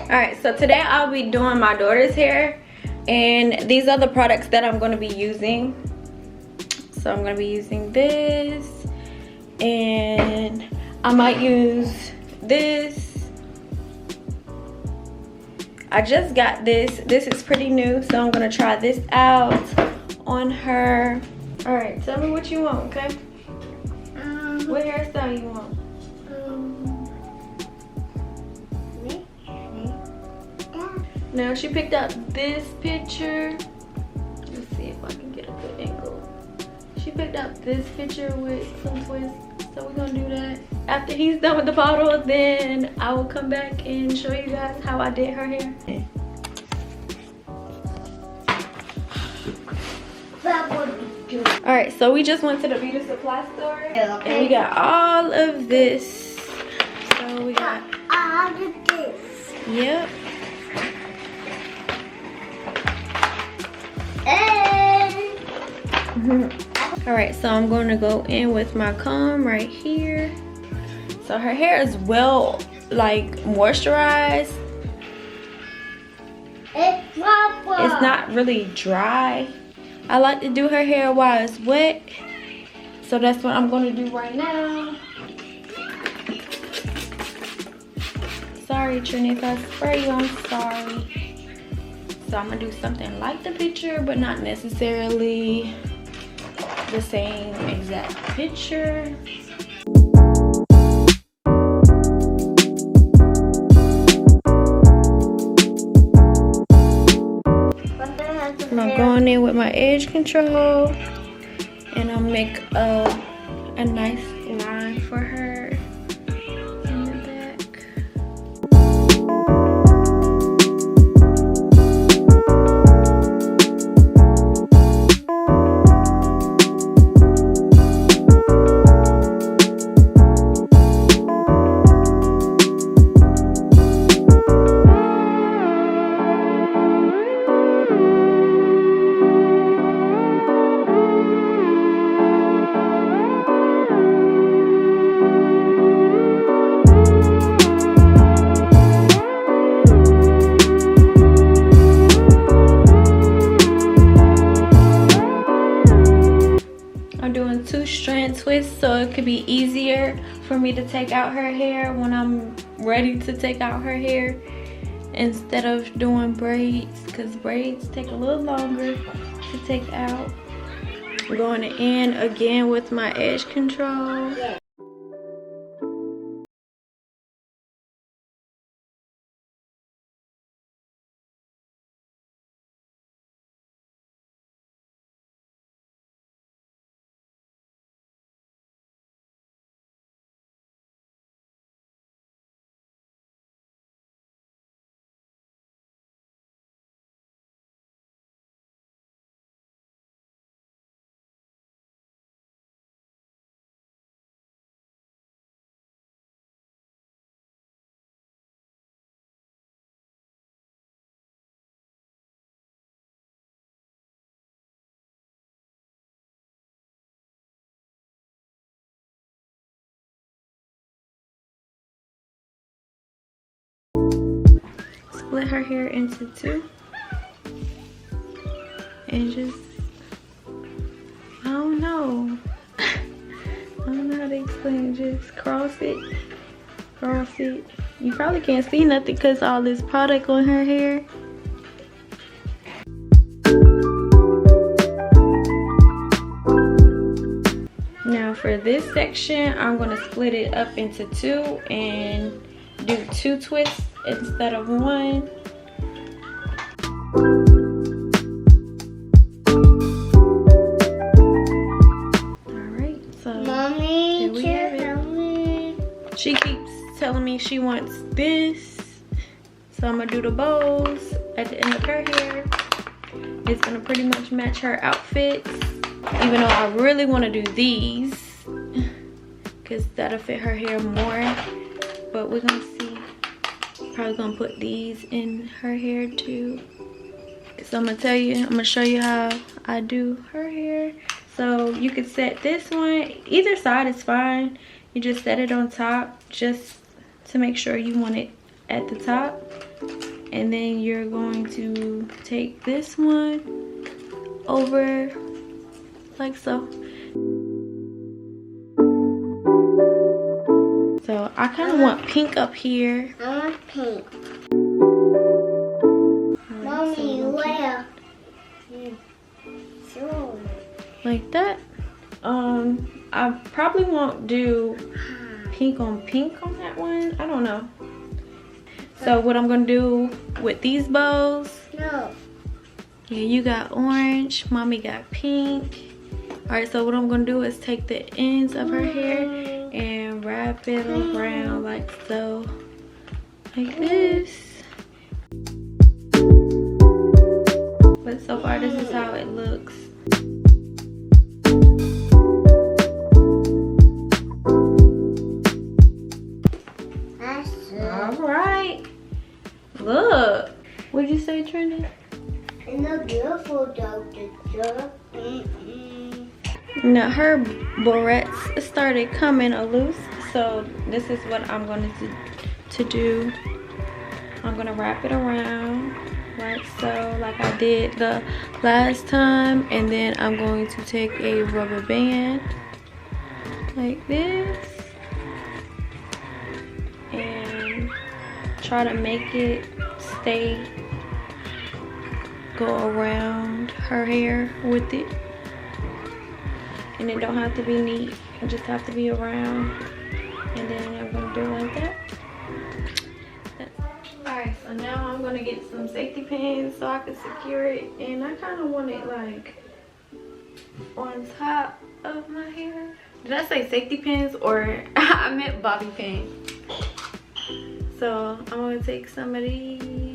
Alright, so today I'll be doing my daughter's hair, and these are the products that I'm going to be using. So I'm going to be using this, and I might use this. I just got this. This is pretty new, so I'm going to try this out on her. Alright, tell me what you want, okay? What hairstyle you want? Now she picked out this picture. Let's see if I can get a good angle. She picked out this picture with some twists, so we're gonna do that. After he's done with the bottle, then I will come back and show you guys how I did her hair. Alright, so we just went to the beauty supply store and we got all of this. So we got all of this. Yep. Alright, so I'm going to go in with my comb right here. So her hair is well, like, moisturized. It's not really dry. I like to do her hair while it's wet. So that's what I'm going to do right now. Sorry, Trini, if I spray you, I'm sorry. So I'm going to do something like the picture, but not necessarily the same exact picture. I'm going in with my edge control, and I'll make a nice line for her in the back. Twist, so it could be easier for me to take out her hair when I'm ready to take out her hair, instead of doing braids, because braids take a little longer to take out. I'm going in again with my edge control. Split her hair into two and just, I don't know how to explain it. Just cross it. You probably can't see nothing because all this product on her hair. Now for this section, I'm going to split it up into two and do 2 twists instead of 1. Alright, so Mommy, there we have it. She keeps telling me she wants this, so I'm gonna do the bows at the end of her hair. It's gonna pretty much match her outfits, even though I really want to do these because that'll fit her hair more, but we're gonna see. Probably gonna put these in her hair too. So I'm gonna show you how I do her hair. So you can set this one, either side is fine. You just set it on top just to make sure you want it at the top. and then you're going to take this one over like so. So I kind of want pink up here. I want pink. Mommy, where? Sure. Like that. I probably won't do pink on that one. I don't know. So what I'm gonna do with these bows? No. Yeah, you got orange, mommy got pink. All right, so what I'm gonna do is take the ends of her hair and wrap it around like so, like this. But so far, this is how it looks. All right. Look. What'd you say, Trinity? It looks beautiful, Dr. Now her barrettes started coming loose, so this is what I'm going to do. I'm going to wrap it around like so, like I did the last time, and then I'm going to take a rubber band like this and try to make it go around her hair with it. And it don't have to be neat, it just have to be around. And then I'm gonna do it like that. Alright, so now I'm gonna get some safety pins so I can secure it. And I kind of want it like on top of my hair. Did I say safety pins or I meant bobby pins? So I'm gonna take some of these